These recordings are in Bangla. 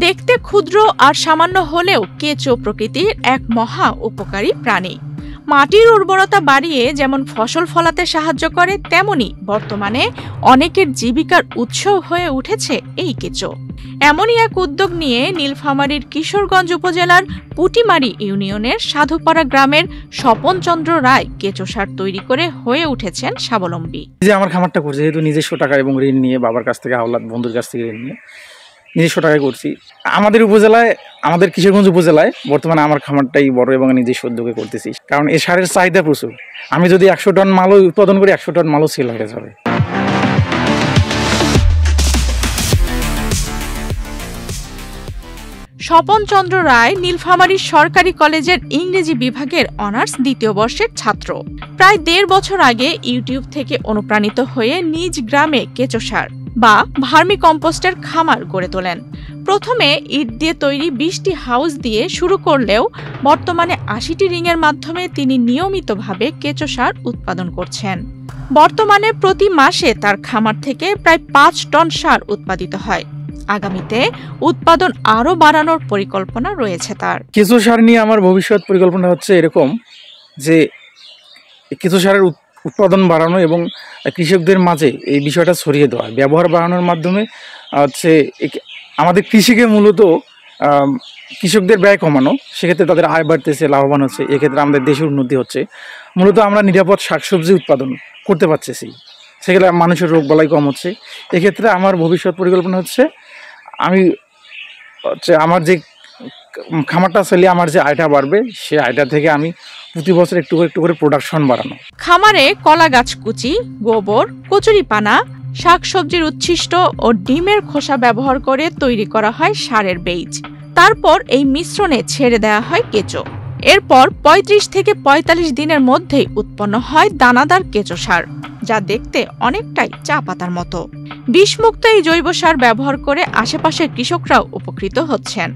দেখতে ক্ষুদ্র আর সামান্য হলেও কেঁচো প্রকৃতির এক মহা উপকারী প্রাণী। মাটির উর্বরতা বাড়িয়ে যেমন ফসল ফলাতে সাহায্য করে, তেমনি বর্তমানে অনেকের জীবিকার উৎস হয়ে উঠেছে এই কেঁচো। এমনই এক উদ্যোগ নিয়ে নীলফামারীর কিশোরগঞ্জ উপজেলার পুটিমারি ইউনিয়নের সাধুপাড়া গ্রামের স্বপন চন্দ্র রায় কেঁচো সার তৈরি করে হয়ে উঠেছেন স্বাবলম্বী। যে আমার খামারটা করছে, যেহেতু নিজস্ব টাকা এবং ঋণ নিয়ে, বাবার কাছ থেকে, আওলাদ বন্ধুর কাছ থেকে ঋণ নিয়ে নিজস্ব টাকায় করছি। আমাদের উপজেলায়, আমাদের কিশোরগঞ্জ উপজেলায় বর্তমানে আমার খামারটাই বড় এবং নিজস্ব উদ্যোগে করতেছি, কারণ এই সারের চাহিদা প্রচুর। আমি যদি 100 টন মালও উৎপাদন করি, 100 টন মালও সেল হয়ে যাবে। স্বপন চন্দ্র রায় নীলফামারী সরকারি কলেজের ইংরেজি বিভাগের অনার্স দ্বিতীয় বর্ষের ছাত্র। প্রায় 1.5 বছর আগে ইউটিউব থেকে অনুপ্রাণিত হয়ে নিজ গ্রামে কেঁচো সার বা ভার্মি কম্পোস্টের খামার গড়ে তোলেন। প্রথমে ইট দিয়ে তৈরি 20টি হাউস দিয়ে শুরু করলেও বর্তমানে 80টি রিংয়ের মাধ্যমে তিনি নিয়মিতভাবে কেঁচো সার উৎপাদন করছেন। বর্তমানে প্রতি মাসে তার খামার থেকে প্রায় 5 টন সার উৎপাদিত হয়। আগামীতে উৎপাদন আরো বাড়ানোর পরিকল্পনা রয়েছে তার। কেঁচো সার নিয়ে আমার ভবিষ্যৎ পরিকল্পনা হচ্ছে এরকম যে কেঁচো সারের উৎপাদন বাড়ানো এবং কৃষকদের মাঝে এই বিষয়টা ছড়িয়ে দেওয়া, ব্যবহার বাড়ানোর মাধ্যমে হচ্ছে আমাদের কৃষিকে মূলত কৃষকদের ব্যয় কমানো, সেক্ষেত্রে তাদের আয় বাড়তেছে, লাভবান হচ্ছে, এক্ষেত্রে আমাদের দেশের উন্নতি হচ্ছে। মূলত আমরা নিরাপদ শাকসবজি উৎপাদন করতে পারতেছি, সেগুলো মানুষের রোগ বালাই কম হচ্ছে। এক্ষেত্রে আমার ভবিষ্যৎ পরিকল্পনা হচ্ছে আমার যে খামারটা চালিয়ে আমার যে আয়টা বাড়বে, সে আয়টা থেকে আমি প্রতি বছর একটু একটু করে প্রোডাকশন বাড়ানো। খামারে কলা গাছ কুচি, গোবর, কচুরিপানা, শাকসবজির উচ্ছিষ্ট ও ডিমের খোসা ব্যবহার করে তৈরি করা হয় সারের বেইজ। তারপর এই মিশ্রণে ছেড়ে দেওয়া হয় কেঁচো। এরপর 35 থেকে 45 দিনের মধ্যেই উৎপন্ন হয় দানাদার কেঁচো সার, যা দেখতে অনেকটাই চা পাতার মতো। বিষমুক্ত এই জৈব সার ব্যবহার করে আশেপাশের কৃষকরাও উপকৃত হচ্ছেন।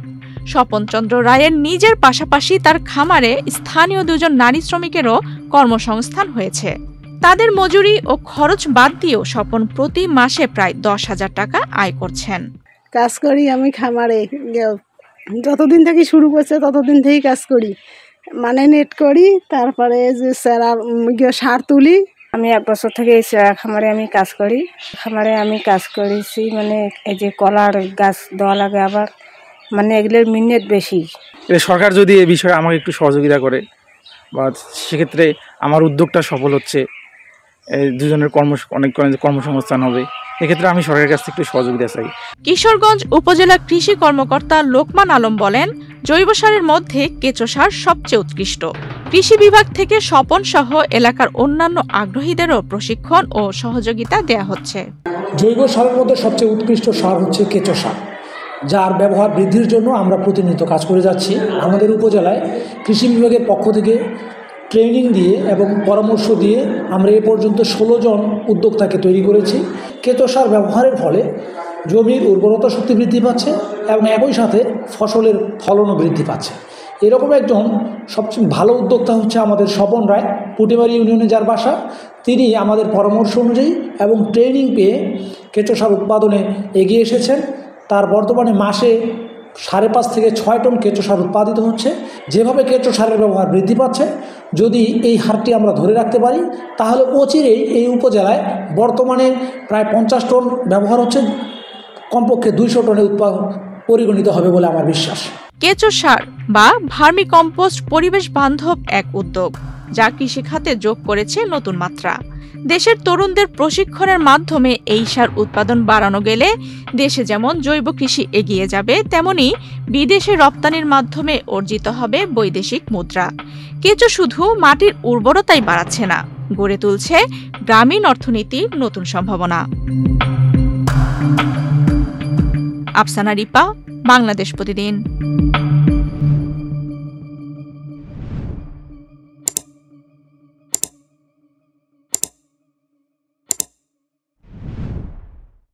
স্বপন চন্দ্র রায়ের নিজের পাশাপাশি তার খামারে স্থানীয় 2 জন নারী শ্রমিকেরও কর্মসংস্থান হয়েছে। তাদের মজুরি ও খরচ বাদ দিয়েও স্বপন প্রতি মাসে প্রায় 10,000 টাকা আয় করছেন। কাজ করি আমি খামারে, যতদিন থেকে শুরু করছে ততদিন থেকেই কাজ করি, মানে নেট করি, তারপরে যে সার তুলি। আমি 1 বছর থেকে এই খামারে আমি কাজ করি। খামারে আমি কাজ করেছি, মানে এই যে কলার গাছ দেওয়া লাগে, আবার মানে এগুলোর মিনিট বেশি। সরকার যদি এই বিষয়ে আমাকে একটু সহযোগিতা করে, বা সেক্ষেত্রে আমার উদ্যোগটা সফল হচ্ছে, এই 2 জনের অনেক কর্মসংস্থান হবে। এক্ষেত্রে আমি সরকারের কাছ থেকে একটু সহযোগিতা চাই। কিশোরগঞ্জ উপজেলা কৃষি কর্মকর্তা লোকমান আলম বলেন, জৈব সারের মধ্যে কেঁচো সার সবচেয়ে উৎকৃষ্ট। কৃষি বিভাগ থেকে স্বপন সহ এলাকার অন্যান্য আগ্রহীদেরও প্রশিক্ষণ ও সহযোগিতা দেয়া হচ্ছে। জৈব সারের মধ্যে সবচেয়ে উৎকৃষ্ট সার হচ্ছে কেঁচো সার, যার ব্যবহার বৃদ্ধির জন্য আমরা প্রতিনিয়ত কাজ করে যাচ্ছি। আমাদের উপজেলায় কৃষি বিভাগের পক্ষ থেকে ট্রেনিং দিয়ে এবং পরামর্শ দিয়ে আমরা এ পর্যন্ত 16 জন উদ্যোক্তাকে তৈরি করেছি। কেঁচো সার ব্যবহারের ফলে জমির উর্বরতা শক্তি বৃদ্ধি পাচ্ছে এবং একই সাথে ফসলের ফলনও বৃদ্ধি পাচ্ছে। এরকম একজন সবচেয়ে ভালো উদ্যোক্তা হচ্ছে আমাদের স্বপন রায়, পুটিমারি ইউনিয়নে যার বাসা। তিনি আমাদের পরামর্শ অনুযায়ী এবং ট্রেনিং পেয়ে কেঁচো সার উৎপাদনে এগিয়ে এসেছেন। তার বর্তমানে মাসে 5.5 থেকে 6 টন কেঁচো সার উৎপাদিত হচ্ছে। যেভাবে কেঁচো সারের ব্যবহার বৃদ্ধি পাচ্ছে, যদি এই হারটি আমরা ধরে রাখতে পারি, তাহলে অচিরেই এই উপজেলায় বর্তমানে প্রায় 50 টন ব্যবহার হচ্ছে, কমপক্ষে 200 টনে উৎপাদন পরিগণিত হবে বলে আমার বিশ্বাস। কেঁচো সার বা ভার্মি কম্পোস্ট পরিবেশ বান্ধব এক উদ্যোগ, যা কৃষিখাতে যোগ করেছে নতুন মাত্রা। দেশের তরুণদের প্রশিক্ষণের মাধ্যমে এই সার উৎপাদন বাড়ানো গেলে দেশে যেমন জৈব কৃষি এগিয়ে যাবে, তেমনি বিদেশে রপ্তানির মাধ্যমে অর্জিত হবে বৈদেশিক মুদ্রা। কেঁচো শুধু মাটির উর্বরতাই বাড়াচ্ছে না, গড়ে তুলছে গ্রামীণ অর্থনীতির নতুন সম্ভাবনা। আফসানা রিপা, বাংলাদেশ প্রতিদিন।